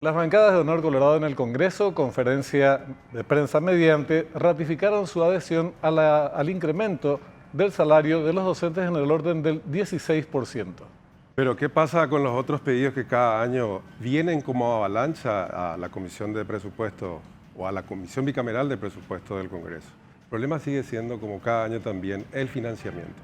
Las bancadas de Honor Colorado en el Congreso, conferencia de prensa mediante, ratificaron su adhesión al incremento del salario de los docentes en el orden del 16%. Pero ¿qué pasa con los otros pedidos que cada año vienen como avalancha a la Comisión de Presupuesto o a la Comisión Bicameral de Presupuesto del Congreso? El problema sigue siendo, como cada año también, el financiamiento.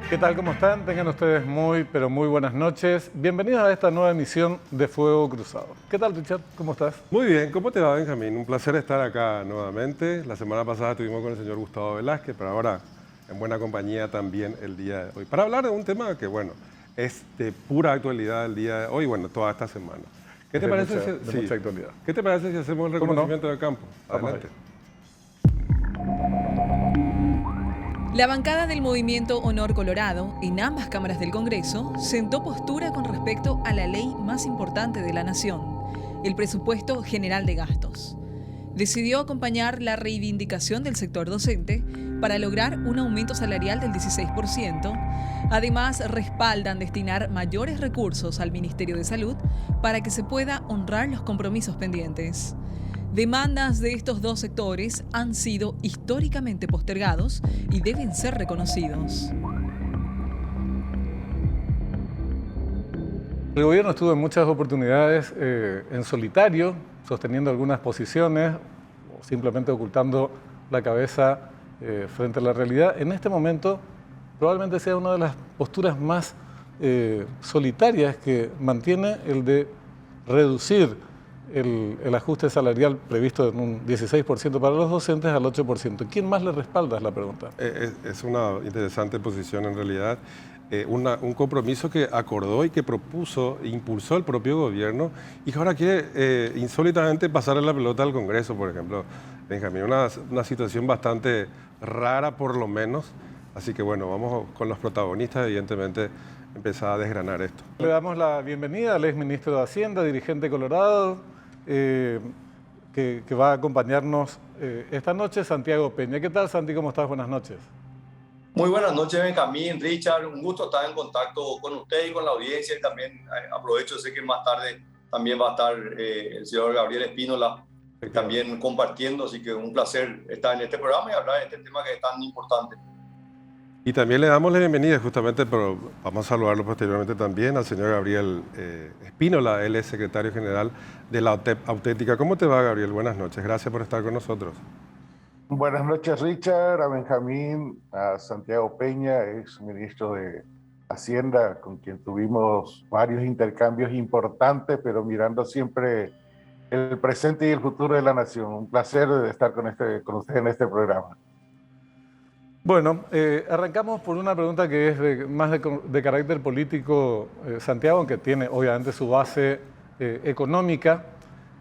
¿Qué tal? ¿Cómo están? Tengan ustedes pero muy buenas noches. Bienvenidos a esta nueva emisión de Fuego Cruzado. ¿Qué tal, Richard? ¿Cómo estás? Muy bien, ¿cómo te va, Benjamín? Un placer estar acá nuevamente. La semana pasada estuvimos con el señor Gustavo Velázquez, pero ahora en buena compañía también el día de hoy. Para hablar de un tema que, bueno, es de pura actualidad el día de hoy, bueno, toda esta semana. ¿Qué te parece mucha actualidad. ¿Qué te parece si hacemos el reconocimiento del campo? Adelante. La bancada del Movimiento Honor Colorado, en ambas cámaras del Congreso, sentó postura con respecto a la ley más importante de la nación, el Presupuesto General de Gastos. Decidió acompañar la reivindicación del sector docente para lograr un aumento salarial del 16%. Además, respaldan destinar mayores recursos al Ministerio de Salud para que se pueda honrar los compromisos pendientes. Demandas de estos dos sectores han sido históricamente postergados y deben ser reconocidos. El gobierno estuvo en muchas oportunidades en solitario, sosteniendo algunas posiciones o simplemente ocultando la cabeza frente a la realidad. En este momento probablemente sea una de las posturas más solitarias que mantiene el de reducir el ajuste salarial previsto en un 16% para los docentes al 8%. ¿Quién más le respalda? Es la pregunta. Es una interesante posición en realidad. Un compromiso que acordó y que propuso e impulsó el propio gobierno y que ahora quiere insólitamente pasarle la pelota al Congreso, por ejemplo. Benjamín, una situación bastante rara por lo menos. Así que bueno, vamos con los protagonistas, evidentemente, empezar a desgranar esto. Le damos la bienvenida al exministro de Hacienda, dirigente colorado, que va a acompañarnos esta noche, Santiago Peña. ¿Qué tal, Santi? ¿Cómo estás? Buenas noches. Muy buenas noches, Benjamín, Richard. Un gusto estar en contacto con usted y con la audiencia. Y también aprovecho, sé que más tarde también va a estar el señor Gabriel Espínola también compartiendo. Así que un placer estar en este programa y hablar de este tema que es tan importante. Y también le damos la bienvenida justamente, pero vamos a saludarlo posteriormente también al señor Gabriel Espínola, él es secretario general de la Auténtica. ¿Cómo te va, Gabriel? Buenas noches, gracias por estar con nosotros. Buenas noches, Richard, a Benjamín, a Santiago Peña, ex ministro de Hacienda, con quien tuvimos varios intercambios importantes, pero mirando siempre el presente y el futuro de la nación. Un placer estar con usted en este programa. Bueno, arrancamos por una pregunta que es más de carácter político, Santiago, aunque tiene obviamente su base económica,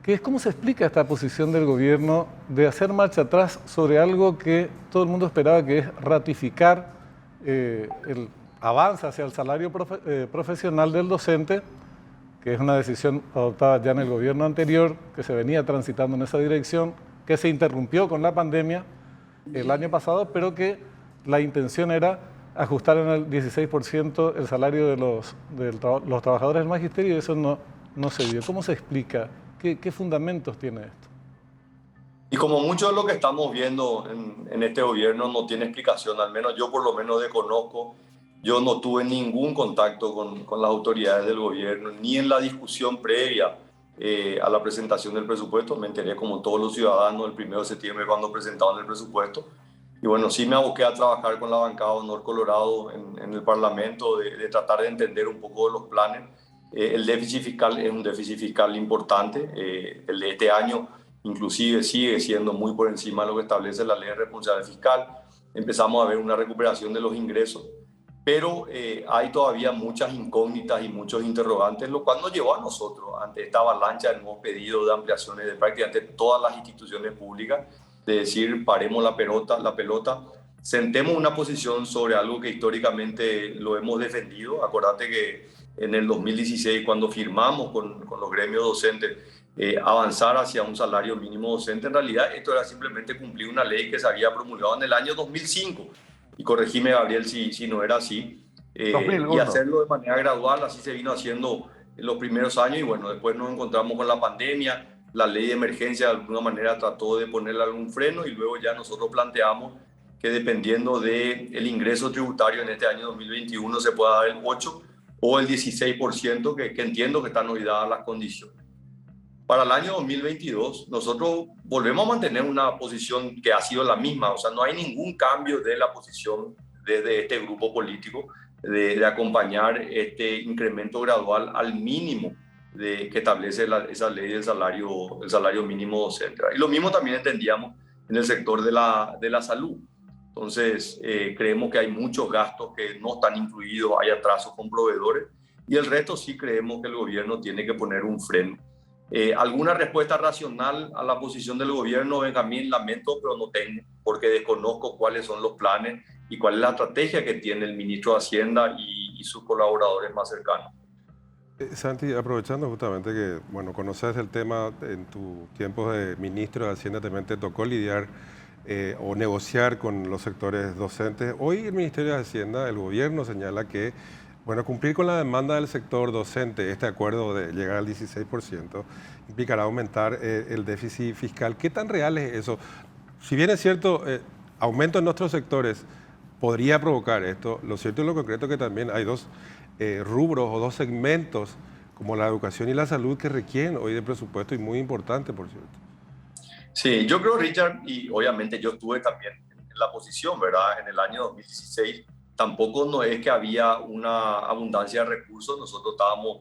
que es cómo se explica esta posición del gobierno de hacer marcha atrás sobre algo que todo el mundo esperaba, que es ratificar el avance hacia el salario profesional del docente, que es una decisión adoptada ya en el gobierno anterior, que se venía transitando en esa dirección, que se interrumpió con la pandemia el año pasado, pero que la intención era ajustar en el 16% el salario de los trabajadores del magisterio y eso no se dio. ¿Cómo se explica? ¿Qué fundamentos tiene esto? Y como mucho de lo que estamos viendo en este gobierno no tiene explicación, al menos yo por lo menos desconozco, yo no tuve ningún contacto con las autoridades del gobierno, ni en la discusión previa a la presentación del presupuesto. Me enteré como todos los ciudadanos el 1 de septiembre cuando presentaban el presupuesto. Y bueno, sí me aboqué a trabajar con la bancada Honor Colorado en el Parlamento, de tratar de entender un poco los planes. El déficit fiscal es un déficit fiscal importante. El de este año inclusive sigue siendo muy por encima de lo que establece la ley de responsabilidad fiscal. Empezamos a ver una recuperación de los ingresos, pero hay todavía muchas incógnitas y muchos interrogantes, lo cual nos llevó a nosotros, ante esta avalancha de nuevos pedidos de ampliaciones de prácticamente todas las instituciones públicas, de decir, paremos la pelota, sentemos una posición sobre algo que históricamente lo hemos defendido. Acordate que en el 2016, cuando firmamos con los gremios docentes avanzar hacia un salario mínimo docente. En realidad esto era simplemente cumplir una ley que se había promulgado en el año 2005. Y corregime, Gabriel, si no era así. Y 2001. hacerlo de manera gradual, así se vino haciendo en los primeros años y bueno, después nos encontramos con la pandemia, la ley de emergencia de alguna manera trató de ponerle algún freno y luego ya nosotros planteamos que dependiendo del ingreso tributario en este año 2021 se pueda dar el 8 o el 16%, que entiendo que están hoy dadas las condiciones. Para el año 2022 nosotros volvemos a mantener una posición que ha sido la misma, o sea, no hay ningún cambio de la posición desde este grupo político de acompañar este incremento gradual al mínimo que establece esa ley del salario mínimo docente. Y lo mismo también entendíamos en el sector de la salud. Entonces, creemos que hay muchos gastos que no están incluidos, hay atrasos con proveedores, y el resto sí creemos que el gobierno tiene que poner un freno. ¿Alguna respuesta racional a la posición del gobierno, Benjamín? Lamento, pero no tengo, porque desconozco cuáles son los planes y cuál es la estrategia que tiene el ministro de Hacienda y sus colaboradores más cercanos. Santi, aprovechando justamente que, bueno, conoces el tema, en tu tiempo de ministro de Hacienda también te tocó lidiar o negociar con los sectores docentes. Hoy el Ministerio de Hacienda, el gobierno señala que, bueno, cumplir con la demanda del sector docente, este acuerdo de llegar al 16%, implicará aumentar el déficit fiscal. ¿Qué tan real es eso? Si bien es cierto, aumento en nuestros sectores podría provocar esto, lo cierto y lo concreto es que también hay dos rubros o dos segmentos como la educación y la salud que requieren hoy de presupuesto y muy importante, por cierto. Sí, yo creo, Richard, y obviamente yo estuve también en la posición, ¿verdad? En el año 2016 tampoco no es que había una abundancia de recursos, nosotros estábamos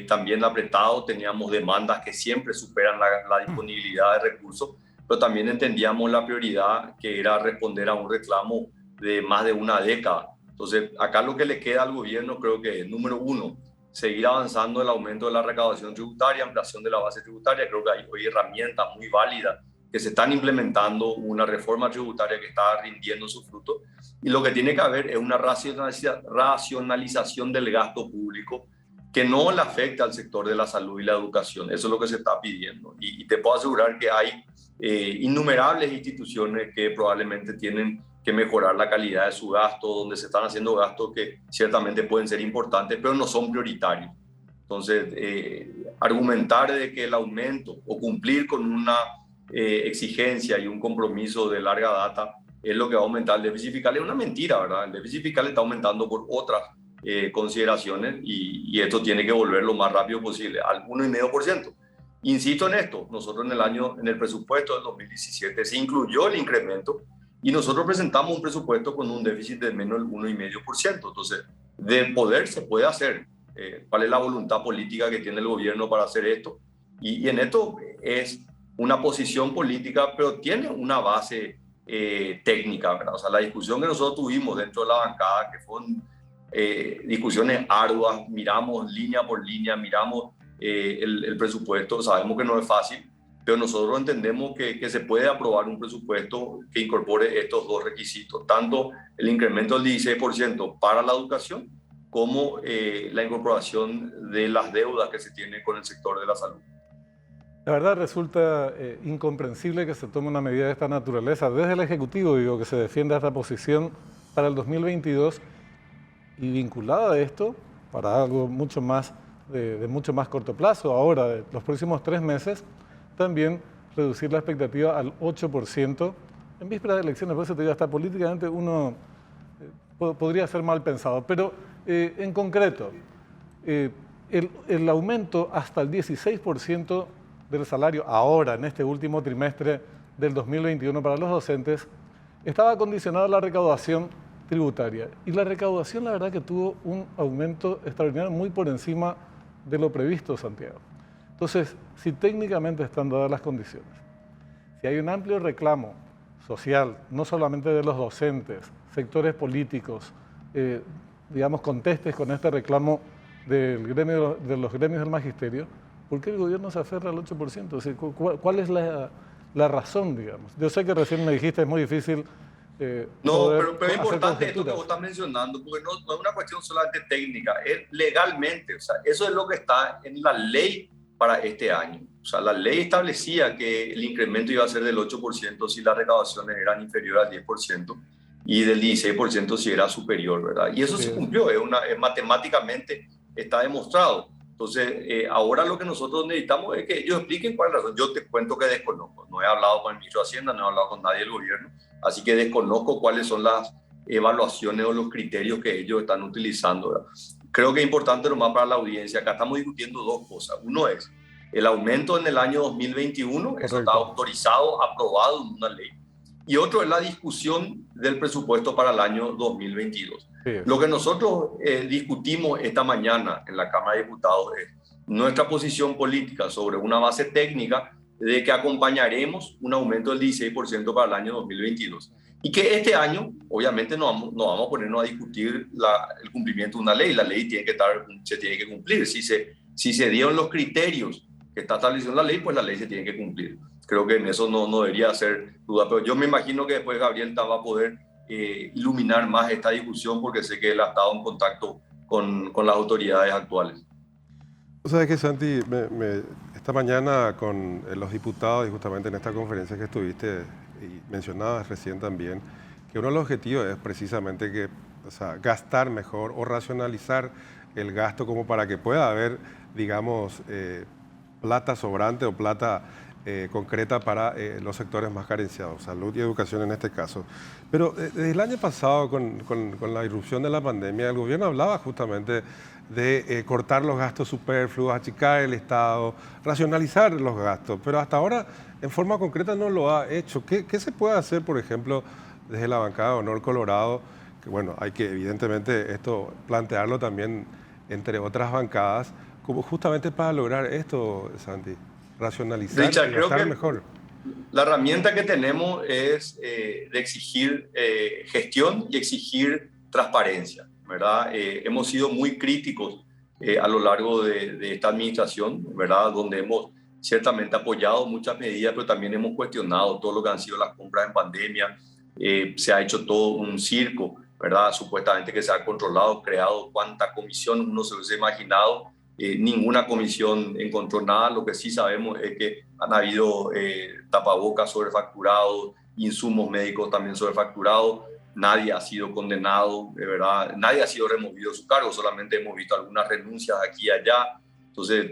también apretados, teníamos demandas que siempre superan la disponibilidad de recursos, pero también entendíamos la prioridad que era responder a un reclamo de más de una década. Entonces, acá lo que le queda al gobierno creo que es, número uno, seguir avanzando el aumento de la recaudación tributaria, ampliación de la base tributaria. Creo que hay hoy herramientas muy válidas que se están implementando, una reforma tributaria que está rindiendo su fruto. Y lo que tiene que haber es una racionalización del gasto público que no le afecte al sector de la salud y la educación. Eso es lo que se está pidiendo. Y te puedo asegurar que hay innumerables instituciones que probablemente tienen que mejorar la calidad de su gasto, donde se están haciendo gastos que ciertamente pueden ser importantes, pero no son prioritarios. Entonces, argumentar de que el aumento o cumplir con una exigencia y un compromiso de larga data es lo que va a aumentar el déficit fiscal es una mentira, ¿verdad? El déficit fiscal está aumentando por otras consideraciones y esto tiene que volver lo más rápido posible al 1,5%. Insisto en esto, nosotros en el presupuesto del 2017 se incluyó el incremento y nosotros presentamos un presupuesto con un déficit de menos del 1,5%. Entonces, de poder se puede hacer. ¿Cuál es la voluntad política que tiene el gobierno para hacer esto? Y en esto es una posición política, pero tiene una base técnica, ¿verdad? O sea, la discusión que nosotros tuvimos dentro de la bancada, que fueron discusiones arduas, miramos línea por línea, miramos el presupuesto, sabemos que no es fácil, pero nosotros entendemos que se puede aprobar un presupuesto que incorpore estos dos requisitos, tanto el incremento del 16% para la educación como la incorporación de las deudas que se tiene con el sector de la salud. La verdad resulta incomprensible que se tome una medida de esta naturaleza desde el Ejecutivo, digo, que se defienda esta posición para el 2022 y vinculada a esto para algo mucho más de mucho más corto plazo, ahora de los próximos 3 meses, también reducir la expectativa al 8% en vísperas de elecciones. Por eso te digo, hasta políticamente uno podría ser mal pensado. Pero en concreto, el aumento hasta el 16% del salario ahora, en este último trimestre del 2021 para los docentes, estaba condicionado a la recaudación tributaria. Y la recaudación, la verdad, que tuvo un aumento extraordinario muy por encima de lo previsto, Santiago. Entonces, si técnicamente están dadas las condiciones, si hay un amplio reclamo social, no solamente de los docentes, sectores políticos, digamos, contestes con este reclamo de los gremios del magisterio, ¿por qué el gobierno se aferra al 8%? O sea, ¿cuál es la razón, digamos? Yo sé que recién me dijiste, es muy difícil. No, pero es importante esto que vos estás mencionando, porque no es una cuestión solamente técnica, es legalmente, o sea, eso es lo que está en la ley para este año. O sea, la ley establecía que el incremento iba a ser del 8% si las recaudaciones eran inferiores al 10% y del 16% si era superior, ¿verdad? Y eso Sí. se cumplió, matemáticamente está demostrado. Entonces, ahora lo que nosotros necesitamos es que ellos expliquen cuál es la razón. Yo te cuento que desconozco, no he hablado con el ministro de Hacienda, no he hablado con nadie del gobierno, así que desconozco cuáles son las evaluaciones o los criterios que ellos están utilizando, ¿verdad? Creo que es importante nomás para la audiencia, acá estamos discutiendo dos cosas. Uno es el aumento en el año 2021, Correcto. eso está autorizado, aprobado en una ley. Y otro es la discusión del presupuesto para el año 2022. Sí. Lo que nosotros discutimos esta mañana en la Cámara de Diputados es nuestra posición política sobre una base técnica de que acompañaremos un aumento del 16% para el año 2022. Y que este año, obviamente, no vamos a ponernos a discutir el cumplimiento de una ley. La ley se tiene que cumplir. Si se dieron los criterios que está estableciendo la ley, pues la ley se tiene que cumplir. Creo que en eso no debería ser duda. Pero yo me imagino que después Gabriel va a poder iluminar más esta discusión porque sé que él ha estado en contacto con las autoridades actuales. O sea, que Santi, esta mañana con los diputados y justamente en esta conferencia que estuviste y mencionabas recién también, que uno de los objetivos es precisamente que, o sea, gastar mejor o racionalizar el gasto como para que pueda haber, digamos, plata sobrante o plata concreta para los sectores más carenciados, salud y educación en este caso. Pero desde el año pasado, con la irrupción de la pandemia, el gobierno hablaba justamente de cortar los gastos superfluos, achicar el Estado, racionalizar los gastos, pero hasta ahora en forma concreta no lo ha hecho. ¿Qué se puede hacer, por ejemplo, desde la bancada de Honor Colorado? Que bueno, hay que evidentemente esto plantearlo también entre otras bancadas, como justamente para lograr esto, Santi, racionalizar Richard, y creo gastar que mejor. la herramienta que tenemos es de exigir gestión y exigir transparencia, ¿verdad? Hemos sido muy críticos a lo largo de esta administración, ¿verdad? Donde hemos ciertamente apoyado muchas medidas, pero también hemos cuestionado todo lo que han sido las compras en pandemia. Se ha hecho todo un circo, ¿verdad? Supuestamente que se ha controlado, creado cuánta comisión uno se hubiese imaginado. Ninguna comisión encontró nada. Lo que sí sabemos es que han habido tapabocas sobrefacturados, insumos médicos también sobrefacturados. Nadie ha sido condenado, de verdad. Nadie ha sido removido de su cargo. Solamente hemos visto algunas renuncias aquí y allá. Entonces,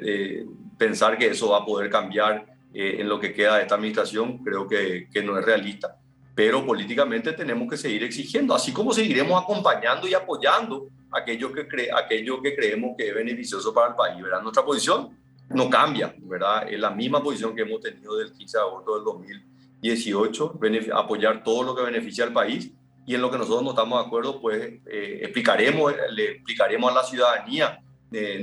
pensar que eso va a poder cambiar en lo que queda de esta administración creo que no es realista. Pero políticamente tenemos que seguir exigiendo, así como seguiremos acompañando y apoyando aquello que creemos que es beneficioso para el país, ¿verdad? Nuestra posición no cambia, ¿verdad? Es la misma posición que hemos tenido del 15 de agosto del 2018, apoyar todo lo que beneficia al país, y en lo que nosotros no estamos de acuerdo, pues le explicaremos a la ciudadanía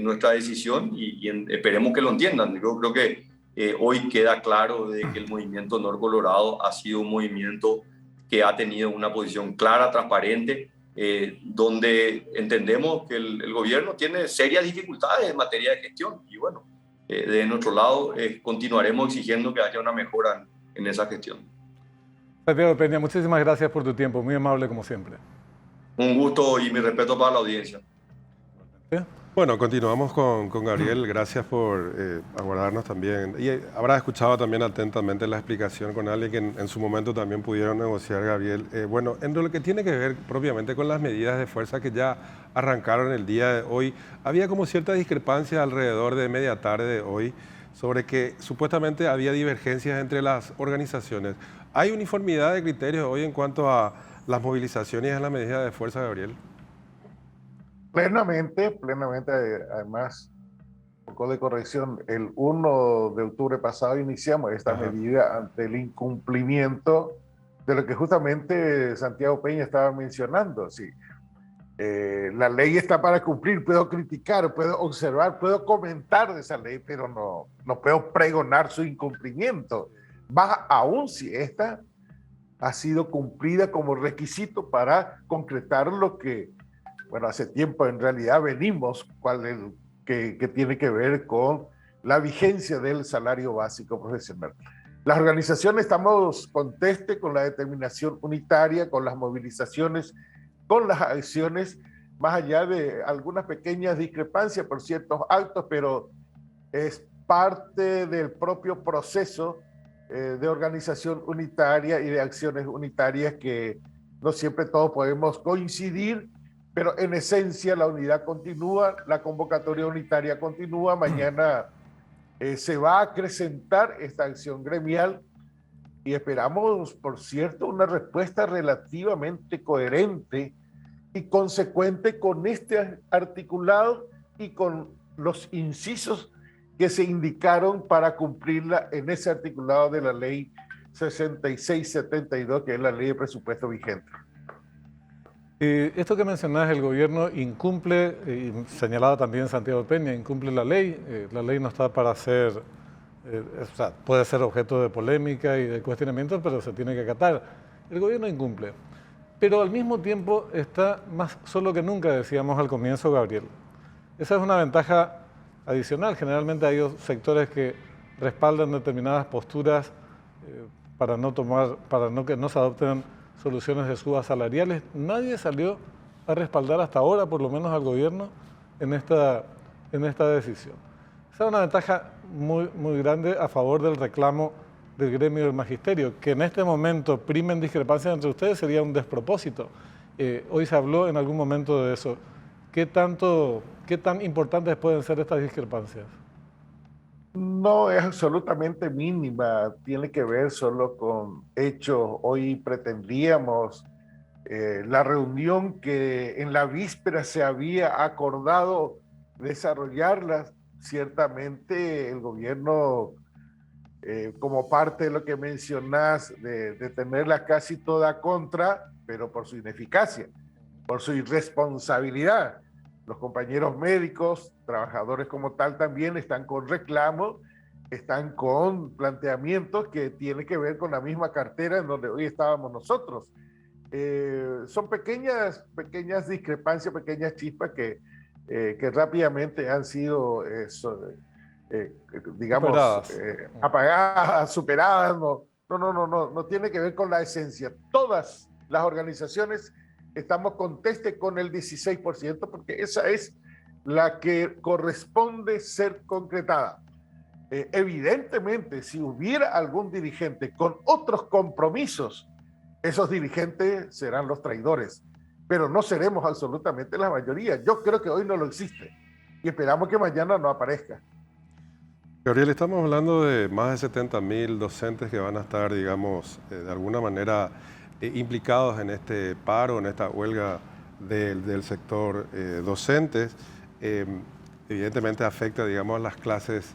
nuestra decisión y esperemos que lo entiendan. Yo creo que hoy queda claro de que el movimiento Honor Colorado ha sido un movimiento que ha tenido una posición clara, transparente, donde entendemos que el gobierno tiene serias dificultades en materia de gestión. Y bueno, de nuestro lado continuaremos exigiendo que haya una mejora en esa gestión. Santiago Peña, muchísimas gracias por tu tiempo, muy amable como siempre. Un gusto y mi respeto para la audiencia. ¿Sí? Bueno, continuamos con Gabriel. Gracias por aguardarnos también. Y habrá escuchado también atentamente la explicación con alguien que en su momento también pudieron negociar, Gabriel. Bueno, en lo que tiene que ver propiamente con las medidas de fuerza que ya arrancaron el día de hoy, había como cierta discrepancia alrededor de media tarde de hoy sobre que supuestamente había divergencias entre las organizaciones. ¿Hay uniformidad de criterios hoy en cuanto a las movilizaciones y a las medidas de fuerza, Gabriel? Plenamente, además, un poco de corrección, el 1 de octubre pasado iniciamos esta medida ante el incumplimiento de lo que justamente Santiago Peña estaba mencionando. Sí, la ley está para cumplir, puedo criticar, puedo observar, puedo comentar de esa ley, pero no puedo pregonar su incumplimiento, más aún si esta ha sido cumplida como requisito para concretar lo que, bueno, hace tiempo en realidad venimos, que tiene que ver con la vigencia del salario básico profesional. Las organizaciones estamos conteste con la determinación unitaria, con las movilizaciones, con las acciones, más allá de algunas pequeñas discrepancias por ciertos actos, pero parte del propio proceso de organización unitaria y de acciones unitarias que no siempre todos podemos coincidir, pero en esencia la unidad continúa, la convocatoria unitaria continúa. Mañana se va a acrecentar esta acción gremial y esperamos, por cierto, una respuesta relativamente coherente y consecuente con este articulado y con los incisos que se indicaron para cumplirla en ese articulado de la ley 6672, que es la ley de presupuesto vigente. Esto que mencionás, el gobierno incumple, y señalado también Santiago Peña, incumple la ley. La ley no está para ser, o sea, puede ser objeto de polémica y de cuestionamiento, pero se tiene que acatar. El gobierno incumple. Pero al mismo tiempo está más solo que nunca, decíamos al comienzo, Gabriel. Esa es una ventaja adicional. Generalmente hay sectores que respaldan determinadas posturas para que no se adopten soluciones de subas salariales. Nadie salió a respaldar hasta ahora, por lo menos al gobierno, en esta decisión. Esa es una ventaja muy, muy grande a favor del reclamo del gremio del magisterio. Que en este momento primen discrepancias entre ustedes sería un despropósito. Hoy se habló en algún momento de eso. ¿Qué tan importantes pueden ser estas discrepancias? No es absolutamente mínima, tiene que ver solo con hechos. Hoy pretendíamos la reunión que en la víspera se había acordado desarrollarla. Ciertamente el gobierno, como parte de lo que mencionás, de tenerla casi toda contra, pero por su ineficacia, por su irresponsabilidad. Los compañeros médicos, trabajadores como tal, también están con reclamos, están con planteamientos que tienen que ver con la misma cartera en donde hoy estábamos nosotros. Son pequeñas discrepancias, pequeñas chispas que rápidamente han sido, digamos, apagadas, superadas. No tiene que ver con la esencia. Todas las organizaciones estamos conteste con el 16%, porque esa es la que corresponde ser concretada. Evidentemente, si hubiera algún dirigente con otros compromisos, esos dirigentes serán los traidores, pero no seremos absolutamente la mayoría. Yo creo que hoy no lo existe y esperamos que mañana no aparezca. Gabriel, estamos hablando de más de 70.000 docentes que van a estar, digamos, de alguna manera implicados en este paro, en esta huelga del sector docentes. Evidentemente afecta, digamos, a las clases,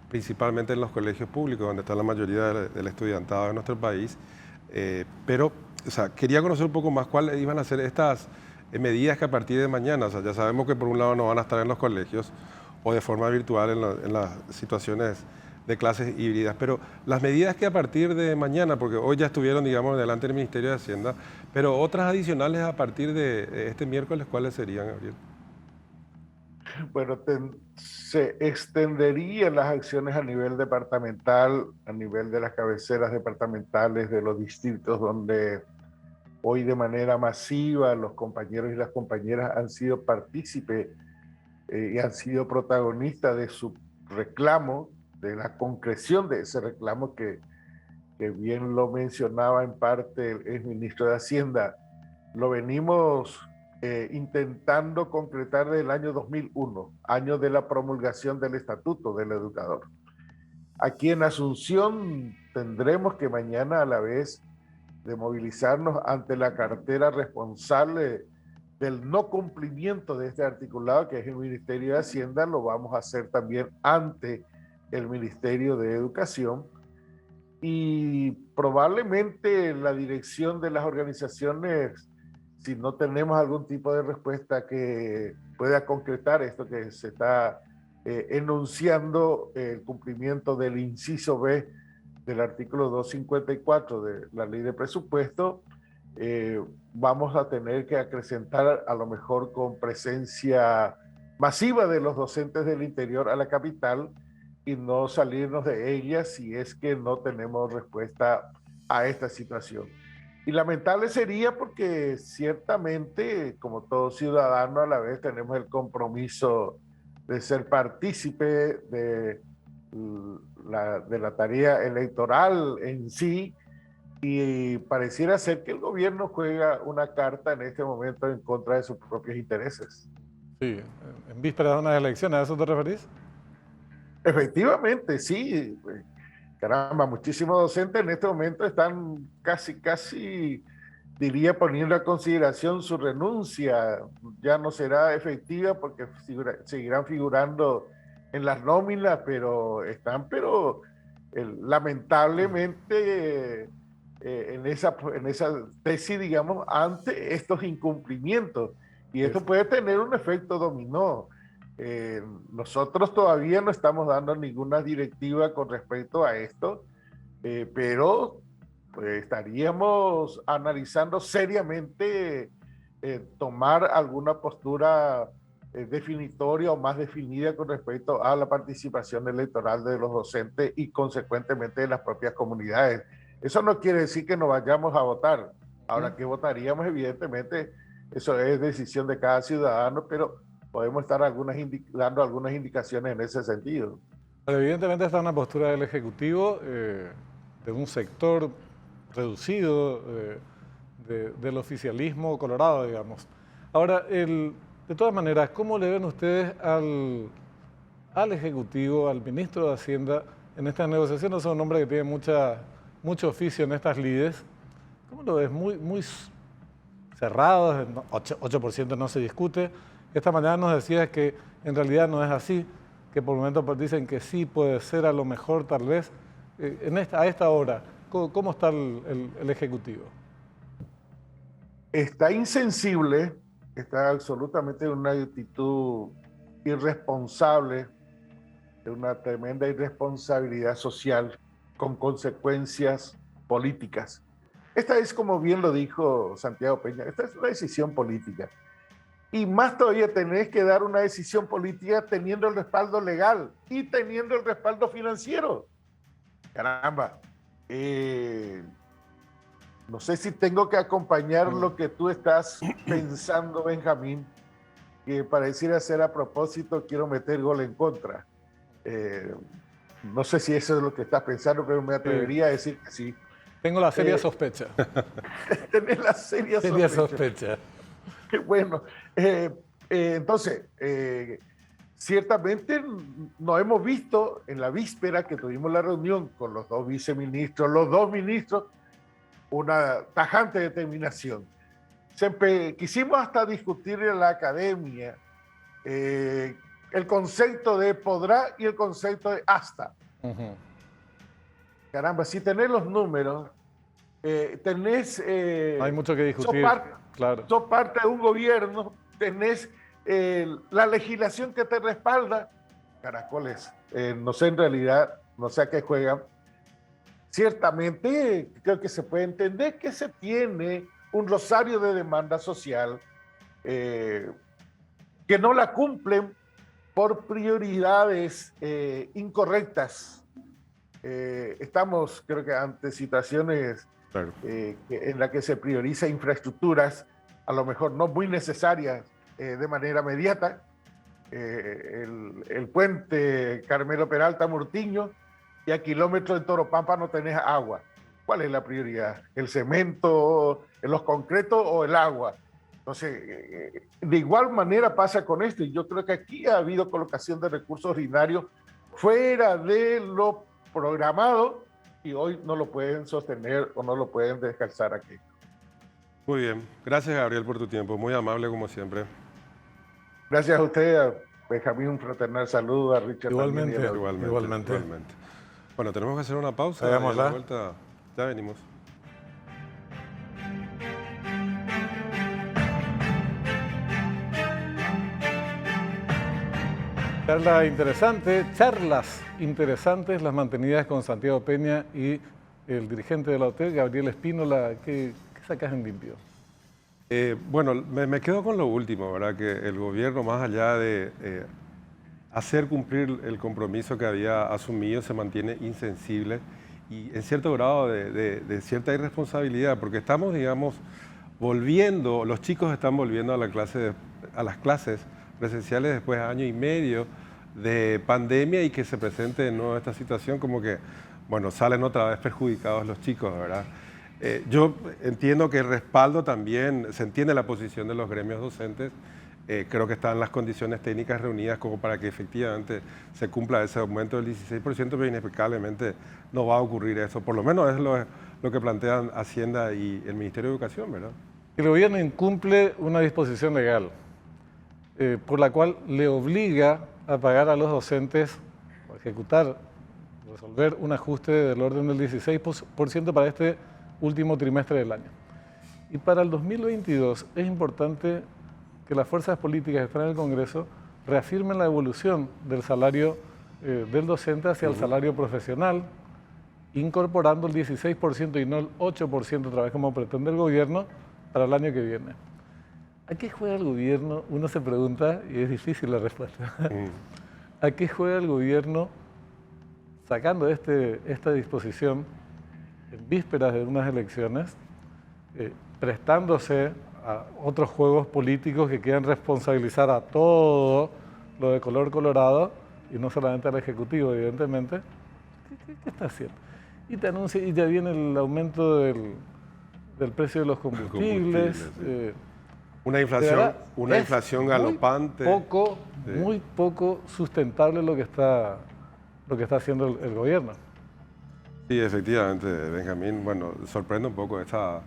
principalmente en los colegios públicos, donde está la mayoría del estudiantado de nuestro país. Pero, o sea, quería conocer un poco más cuáles iban a ser estas medidas que a partir de mañana, o sea, ya sabemos que por un lado no van a estar en los colegios o de forma virtual en las situaciones de clases híbridas, pero las medidas que a partir de mañana, porque hoy ya estuvieron, digamos, delante del Ministerio de Hacienda, pero otras adicionales a partir de este miércoles, ¿cuáles serían, Gabriel? Bueno, se extenderían las acciones a nivel departamental, a nivel de las cabeceras departamentales de los distritos donde hoy de manera masiva los compañeros y las compañeras han sido partícipes y han sido protagonistas de su reclamo, de la concreción de ese reclamo que bien lo mencionaba en parte el exministro de Hacienda. Lo venimos intentando concretar desde el año 2001, año de la promulgación del Estatuto del Educador. Aquí en Asunción tendremos que mañana, a la vez de movilizarnos ante la cartera responsable del no cumplimiento de este articulado, que es el Ministerio de Hacienda, lo vamos a hacer también ante el Ministerio de Educación, y probablemente la dirección de las organizaciones, si no tenemos algún tipo de respuesta que pueda concretar esto que se está enunciando, el cumplimiento del inciso B del artículo 254 de la ley de presupuesto, vamos a tener que acrecentar, a lo mejor con presencia masiva de los docentes del interior a la capital, y no salirnos de ella si es que no tenemos respuesta a esta situación. Y lamentable sería porque ciertamente, como todo ciudadano, a la vez tenemos el compromiso de ser partícipe de de la tarea electoral en sí, y pareciera ser que el gobierno juega una carta en este momento en contra de sus propios intereses. Sí, en vísperas de unas elecciones, ¿a eso te referís? Efectivamente, sí. Caramba, muchísimos docentes en este momento están casi, diría, poniendo a consideración su renuncia. Ya no será efectiva porque seguirán figurando en las nóminas, pero lamentablemente en esa tesis, digamos, ante estos incumplimientos. Y esto puede tener un efecto dominó. Nosotros todavía no estamos dando ninguna directiva con respecto a esto, pero pues, estaríamos analizando seriamente tomar alguna postura definitoria o más definida con respecto a la participación electoral de los docentes y consecuentemente de las propias comunidades. Eso no quiere decir que no vayamos a votar. Ahora, ¿qué votaríamos? Evidentemente, eso es decisión de cada ciudadano, pero podemos estar dando algunas indicaciones en ese sentido. Pero evidentemente está una postura del Ejecutivo de un sector reducido del oficialismo colorado, digamos. Ahora, de todas maneras, ¿cómo le ven ustedes al Ejecutivo, al ministro de Hacienda, en estas negociaciones? Es un hombre que tiene mucho oficio en estas lides. ¿Cómo lo ves? Muy cerrado, 8% no se discute. Esta mañana nos decías que en realidad no es así, que por momentos dicen que sí puede ser, a lo mejor tal vez. A esta hora, ¿cómo está el Ejecutivo? Está insensible, está absolutamente en una actitud irresponsable, de una tremenda irresponsabilidad social con consecuencias políticas. Esta es, como bien lo dijo Santiago Peña, esta es una decisión política. Y más todavía tenés que dar una decisión política teniendo el respaldo legal y teniendo el respaldo financiero. Caramba. No sé si tengo que acompañar lo que tú estás pensando, Benjamín, que pareciera ser a propósito, quiero meter gol en contra. No sé si eso es lo que estás pensando, pero me atrevería a decir que sí. Tengo la seria sospecha. Tenés la seria sospecha. Bueno, entonces, ciertamente nos hemos visto en la víspera que tuvimos la reunión con los dos viceministros, una tajante determinación. Quisimos hasta discutir en la academia el concepto de podrá y el concepto de hasta. Caramba, si tenés los números, tenés... hay mucho que discutir. Sos parte de un gobierno, tenés la legislación que te respalda. Caracoles, no sé en realidad, no sé a qué juegan. Ciertamente creo que se puede entender que se tiene un rosario de demanda social que no la cumplen por prioridades incorrectas. Estamos, creo que, ante situaciones en las que se prioriza infraestructuras, a lo mejor no muy necesarias de manera inmediata. El puente Carmelo Peralta Murtiño, y a kilómetros de Toropampa no tenés agua. ¿Cuál es la prioridad? ¿El cemento, los concretos o el agua? Entonces, de igual manera pasa con esto, y yo creo que aquí ha habido colocación de recursos ordinarios fuera de lo programado y hoy no lo pueden sostener o no lo pueden descansar aquí. Muy bien. Gracias, Gabriel, por tu tiempo. Muy amable, como siempre. Gracias a usted, a Benjamín, un fraternal saludo, a Richard. Igualmente. Bueno, tenemos que hacer una pausa. Hagámosla. A la vuelta ya venimos. Charlas interesantes las mantenidas con Santiago Peña y el dirigente de la OTEL, Gabriel Espínola. ¿Qué sacas en limpio? Bueno, me quedo con lo último, ¿verdad? Que el gobierno, más allá de hacer cumplir el compromiso que había asumido, se mantiene insensible y en cierto grado de cierta irresponsabilidad, porque estamos, digamos, volviendo, los chicos están volviendo a las clases presenciales después de año y medio de pandemia y que se presente de nuevo esta situación, como que, bueno, salen otra vez perjudicados los chicos, ¿verdad? Yo entiendo que el respaldo también, se entiende la posición de los gremios docentes, creo que están las condiciones técnicas reunidas como para que efectivamente se cumpla ese aumento del 16%, pero inexplicablemente no va a ocurrir eso, por lo menos es lo que plantean Hacienda y el Ministerio de Educación, ¿verdad? El gobierno incumple una disposición legal por la cual le obliga a pagar a los docentes o a ejecutar, resolver un ajuste del orden del 16% para este último trimestre del año. Y para el 2022 es importante que las fuerzas políticas que están en el Congreso reafirmen la evolución del salario del docente hacia el salario profesional, incorporando el 16% y no el 8% otra vez como pretende el gobierno para el año que viene. ¿A qué juega el gobierno? Uno se pregunta, y es difícil la respuesta. ¿A qué juega el gobierno sacando esta disposición en vísperas de unas elecciones, prestándose a otros juegos políticos que quieran responsabilizar a todo lo de color colorado y no solamente al Ejecutivo, evidentemente? ¿Qué está haciendo? Y te anuncia, y ya viene el aumento del precio de los combustibles. Una inflación galopante. Muy poco sustentable lo que está haciendo el gobierno. Sí, efectivamente, Benjamín. Bueno, sorprende un poco esa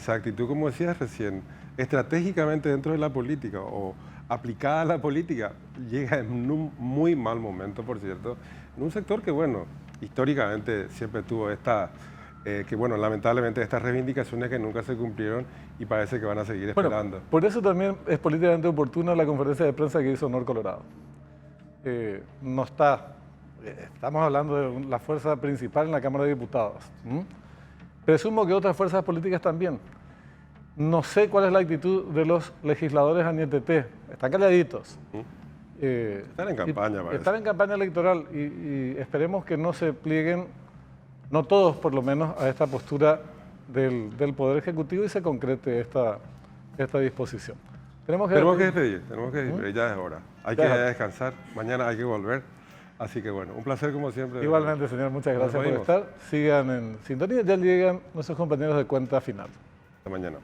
actitud, como decías recién, estratégicamente dentro de la política o aplicada a la política, llega en un muy mal momento, por cierto, en un sector que, bueno, históricamente siempre tuvo que bueno, lamentablemente estas reivindicaciones que nunca se cumplieron y parece que van a seguir esperando. Bueno, por eso también es políticamente oportuna la conferencia de prensa que hizo Honor Colorado. Estamos hablando de la fuerza principal en la Cámara de Diputados. Presumo que otras fuerzas políticas también. No sé cuál es la actitud de los legisladores ANIETT. Están calladitos. Están en campaña, parece. Están en campaña electoral y esperemos que no se plieguen, no todos por lo menos, a esta postura del Poder Ejecutivo y se concrete esta disposición. Tenemos que despedir, ya es hora. Hay que descansar, mañana hay que volver. Así que bueno, un placer como siempre. Igualmente, señor, muchas gracias por estar. Sigan en sintonía, ya llegan nuestros compañeros de Cuenta Final. Hasta mañana.